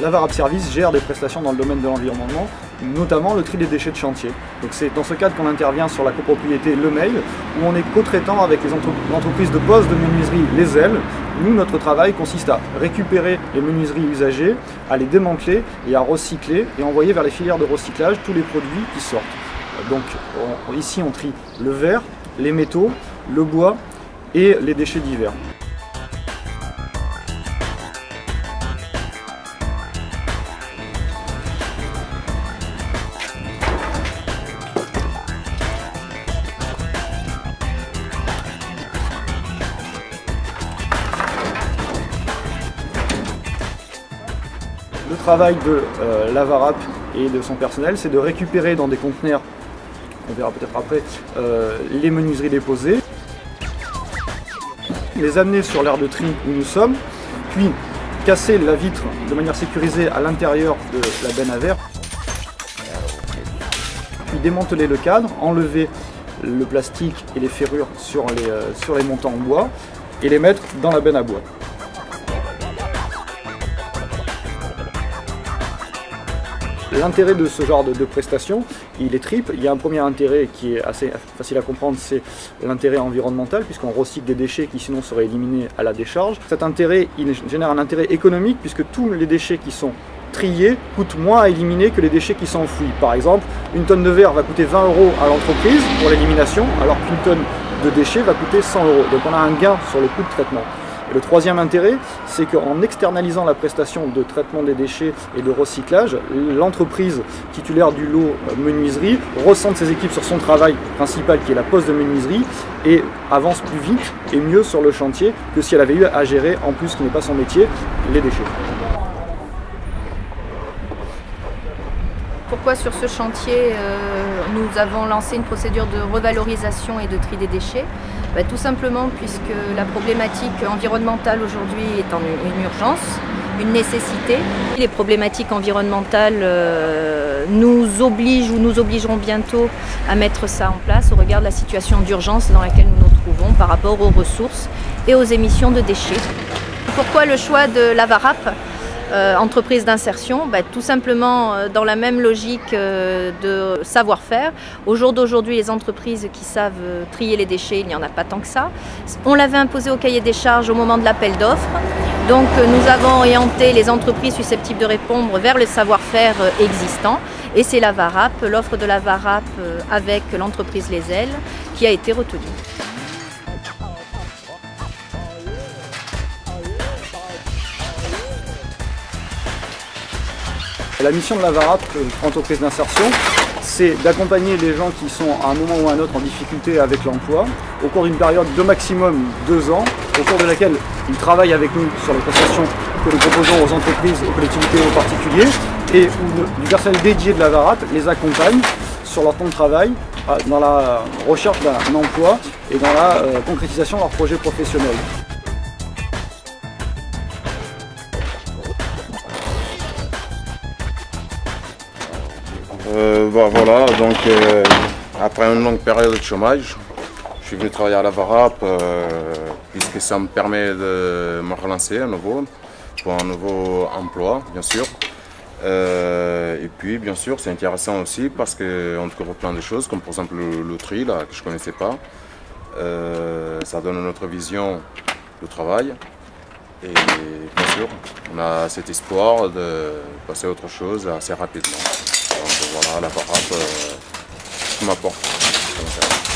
la VARAP Service gère des prestations dans le domaine de l'environnement, notamment le tri des déchets de chantier. Donc c'est dans ce cadre qu'on intervient sur la copropriété Le Mail, où on est co-traitant avec l'entreprise de pose de menuiserie Les Ailes. Nous, notre travail consiste à récupérer les menuiseries usagées, à les démanteler et à recycler et envoyer vers les filières de recyclage tous les produits qui sortent. Donc ici on trie le verre, les métaux, le bois et les déchets divers. Le travail de la VARAP et de son personnel, c'est de récupérer dans des conteneurs, on verra peut-être après, les menuiseries déposées, les amener sur l'aire de tri où nous sommes, puis casser la vitre de manière sécurisée à l'intérieur de la benne à verre, puis démanteler le cadre, enlever le plastique et les ferrures sur les montants en bois et les mettre dans la benne à bois. L'intérêt de ce genre de prestation, il est triple. Il y a un premier intérêt qui est assez facile à comprendre, c'est l'intérêt environnemental, puisqu'on recycle des déchets qui sinon seraient éliminés à la décharge. Cet intérêt, il génère un intérêt économique, puisque tous les déchets qui sont triés coûtent moins à éliminer que les déchets qui sont enfouis. Par exemple, une tonne de verre va coûter 20 € à l'entreprise pour l'élimination, alors qu'une tonne de déchets va coûter 100 €. Donc on a un gain sur le coût de traitement. Et le troisième intérêt, c'est qu'en externalisant la prestation de traitement des déchets et de recyclage, l'entreprise titulaire du lot menuiserie recentre ses équipes sur son travail principal qui est la pose de menuiserie et avance plus vite et mieux sur le chantier que si elle avait eu à gérer, en plus ce qui n'est pas son métier, les déchets. Pourquoi sur ce chantier nous avons lancé une procédure de revalorisation et de tri des déchets? Tout simplement puisque la problématique environnementale aujourd'hui est une urgence, une nécessité. Les problématiques environnementales nous obligent ou nous obligeront bientôt à mettre ça en place au regard de la situation d'urgence dans laquelle nous nous trouvons par rapport aux ressources et aux émissions de déchets. Pourquoi le choix de la VARAP ? Entreprise d'insertion, tout simplement dans la même logique de savoir-faire. Au jour d'aujourd'hui, les entreprises qui savent trier les déchets, il n'y en a pas tant que ça. On l'avait imposé au cahier des charges au moment de l'appel d'offres. Donc nous avons orienté les entreprises susceptibles de répondre vers le savoir-faire existant. Et c'est la VARAP, l'offre de la VARAP avec l'entreprise Les Ailes, qui a été retenue. La mission de la VARAP, entreprise d'insertion, c'est d'accompagner les gens qui sont à un moment ou à un autre en difficulté avec l'emploi, au cours d'une période de maximum 2 ans, au cours de laquelle ils travaillent avec nous sur les prestations que nous proposons aux entreprises, aux collectivités et aux particuliers, et où du personnel dédié de la VARAP les accompagne sur leur temps de travail, dans la recherche d'un emploi et dans la concrétisation de leurs projets professionnels. Voilà, donc après une longue période de chômage, je suis venu travailler à la VARAP puisque ça me permet de me relancer à nouveau pour un nouveau emploi, bien sûr. Et puis, bien sûr, c'est intéressant aussi parce qu'on découvre plein de choses, comme par exemple le tri là, que je ne connaissais pas. Ça donne une autre vision du travail. Et bien sûr, on a cet espoir de passer à autre chose assez rapidement. Donc voilà, la VARAP m'apporte.